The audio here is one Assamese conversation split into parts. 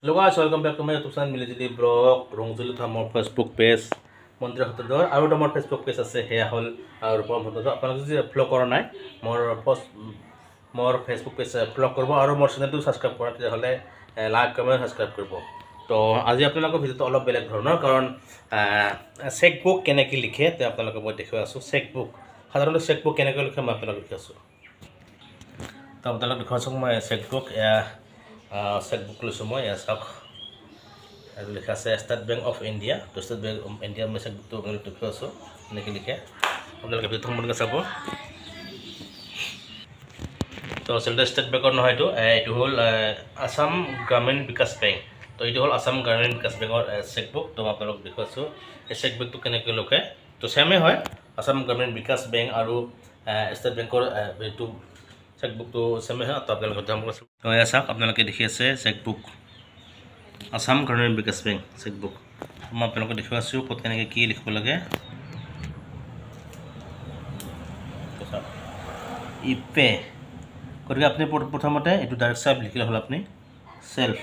Hello guys, welcome back to my YouTube channel Military Blog. Rongzulu tha mor Facebook page. Mantri hotodor aru ta mor Facebook page ase heya hol rupam hotodor. Apnalok jodi follow kora nai mor Facebook page follow korbo aru mor channel tu subscribe kora te hole like comment subscribe korbo. To aji apnalok video to olop beleg dhoroner karon checkbook keneki likhe te apnalok moi dekho asu checkbook. Sadharanto checkbook keneki likhe moi apnalok dekho asu. To apnalok dekho asu moi checkbook checkbook লৈছো মই চাওক আৰু লিখা আছে ষ্টেট বেংক অফ ইণ্ডিয়া তো ষ্টেট বেংক অফ ইণ্ডিয়া মই চেকবুকটো আপোনালোক দেখি আছো এনেকৈ লিখে আপোনালোকে ভিডিঅ'টো সম্পূৰ্ণকৈ চাব তো আচলতে ষ্টেট বেংকৰ নহয় এইটো হ'ল আসাম গ্ৰামীণ বিকাশ বেংক তো এইটো হ'ল আসাম গ্ৰামীণ বিকাশ বেংকৰ চেকবুক তো আপোনালোক দেখি আছো এই চেকবুকটো কেনেকৈ লিখে তো সেমে হয় আসাম গ্ৰামীণ বিকাশ বেংক আৰু ষ্টেট বেংকৰ এইটো চেকবুক তো সেমে হয় তো আপোনালোকে দাম আছে তো এয়া চাওক আপোনালোকে দেখি আছে চেকবুক আসাম গ্ৰামীণ বিকাশ বেংক চেকবুক মই আপোনালোকক দেখুৱাই আছো ক'ত কেনেকৈ কি লিখিব লাগে তো চাওক ইপে গতিকে আপুনি প্ৰথমতে এইটো ডাইৰেক্ট চেল্ফ লিখিলে হ'ল আপুনি চেল্ফ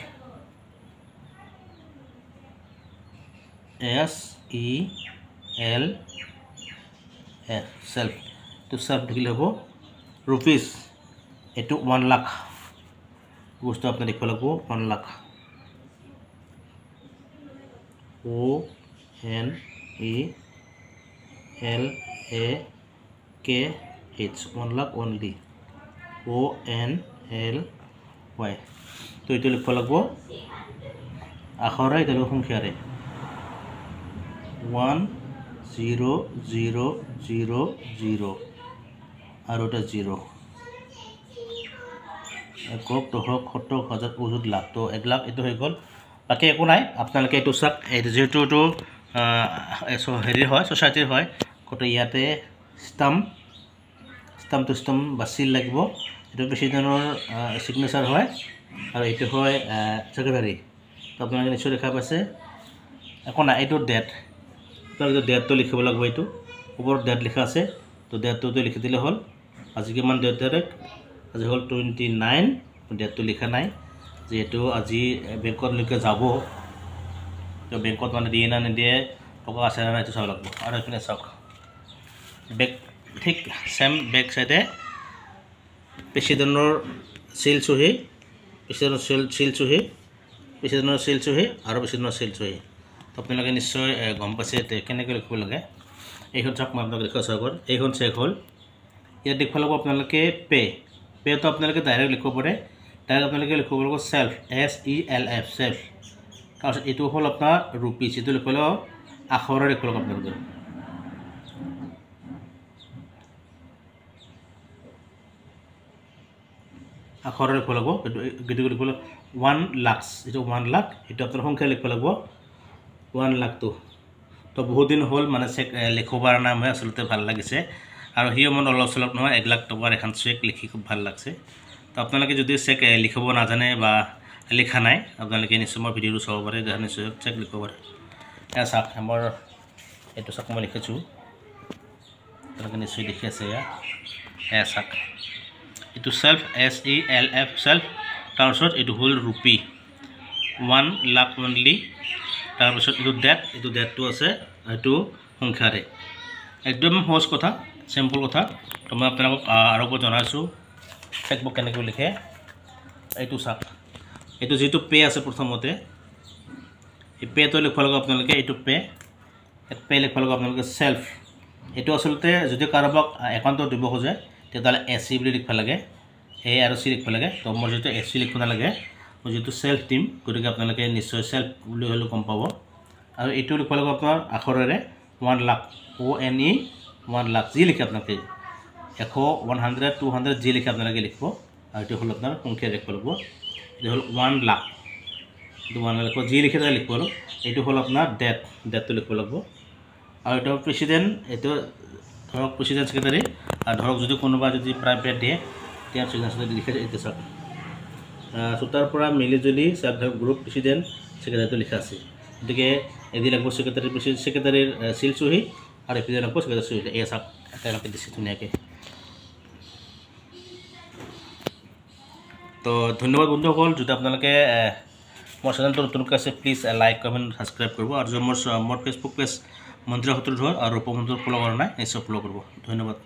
SELF চেল্ফ তো চেল্ফ লিখিলে হ'ব रुपीस एटू 1 लाख बस्तु आपने देखो लगो 1 lakh ONELAKH 1 lakh only ONLY तो ये लिखो लगो आखरा इधर संख्यारे 1000 और ओटा 0 एक लाख तो 1 लाख ये हो गल बाकी एक ना अपने चाक जीतु तो हेरी है सोसाइटीर है गत इते स्टाम्प टू स्टाम्प बाची लगे ये प्रेसिडेंटर सिग्नेचार है और ये है सेक्रेटारी तो अपने निश्चय देखा पासे एक ना ये डेट डेट तो लिखिब लगे ये ऊपर डेट लिखा आछे तो डेट तो लिखि दिले हल आज किमान डेट डायरेक्ट आज हल 29 डेट तो लिखा ना जीतु आज बेंकत लेके যাব तो बेंकत माने दिए ना निदिए टका आछे ना एतु चाब लागबो और एखने चाওক बेक ठीक सेम बेक साइडे प्रेसिडेंटर सील चुही प्रेसिडेंटर सील चुही प्रेसिडेंटर सील चुही और प्रेसिडेंटर सील चुही तो आपनालोके निश्चय गम पाइছে केनेকৈ লিখিব লাগে এইখন চাওক মই আপোনাক দেখুৱাইছো আগৰ এইখন চেক হল ইয়াত দেখুৱা লব আপোনালোকে পে তো আপোনালোকে ডাইৰেক্ট লিখিব পাৰে ডাইৰেক্ট আপোনালোকে লিখিব লাগিব সেলফ SELF সেলফ তাৰপিছত এইটো হল আপোনাৰ रुपीस এইটো লিখিব আখৰে লিখিব লাগিব আপোনালোকে আখৰে লিখিব লাগিব গতিকে লিখিব 1 লাখ এইটো 1 লাখ এইটো আপোনাৰ সংখ্যা লিখিব লাগিব 1 लाख तो बहुत दिन हल माने चेक लिखबार नाम है आसलते ভাল লাগিছে और हिओ मन अलग चलप নহয় 1 लाख टकार এখন চেক লিখি খুব ভাল লাগছে তো আপোনালোকে যদি চেক লিখব না জানে বা লিখা নাই আপোনালোকে নিশ্চয় মোৰ ভিডিওটো চাব পাৰে যে নিশ্চয় চেক লিখব পাৰে এ চাক আমাৰ এটো চাক মই লিখিছো আপোনালোকে নিশ্চয় দেখি আছে এ চাক এটো সেলফ SELF সেলফ তাৰপিছত এটো হল रुपी 1 लाख ओनली তাৰপিছত এটো ডেটটো আছে এটো সংখ্যাৰে একদম সহজ কথা সিম্পল কথা তো মই আপোনালোকক আৰু ওপৰত জনাইছো চেকবুক কেনেকৈ লিখে এইটো চাক এটো যেটো পে আছে প্ৰথমতে এই পে তো লিখব লাগে আপোনালোকে এটো পে লিখব লাগে আপোনালোকে সেলফ এটো আসলতে যদি কাৰোবাক একাউণ্ট দিব খোজে তেতিয়ালে SC বুলি লিখব লাগে A আৰু C লিখব লাগে তো মই যেটো SC লিখব না লাগে যেটো সেলফ টিম গতিকে আপোনালোকে নিশ্চয় সেলফ বুলি হলো কম পাব আৰু এটো লিখব লাগিব আপোনাৰ আখৰেৰে 1 লাখ ONE 1 লাখ জি লিখে আপোনালোকে 100 100 200 জি লিখে আপোনালোকে লিখব আৰু এটো হল আপোনাৰ সংখ্যা লিখব লাগিব এটো হল 1 লাখ এটো 1 লাখ জি লিখে লিখব লাগিব এটো হল আপোনাৰ ডেটটো লিখব লাগিব আৰু এটো প্ৰেসিডেন্ট এটো ধৰক প্ৰেসিডেন্ট সেক্ৰেটাৰী আৰু ধৰক যদি কোনোবা যদি প্ৰাইভেট দিয়ে তেতিয়া সিগনেচাৰ লিখে এটো চাওক সুতাৰ পৰা মিলিজুলি self help group president secretary লিখা আছে গতিকে এদি লাগব সেক্ৰেটাৰী প্ৰেসিডেন্ট সেক্ৰেটাৰীৰ সিল চুহি আৰু এপিডে লাগব সেক্ৰেটাৰী চুহি এই চাওক এটালৈকে দিছে ধুনীয়াকৈ তো ধন্যবাদ বন্ধুসকল যদি আপোনালোকে মোৰ চেনেলটো নতুনকৈ আছে প্লিজ লাইক কমেণ্ট ছাবস্ক্ৰাইব কৰিব আৰু মোৰ ফেচবুক পেজ মন্দিৰা সত্ৰধৰ আৰু ৰূপমন্দিৰ ফ'ল' কৰা নাই নিশ্চয় ফ'ল' কৰিব ধন্যবাদ।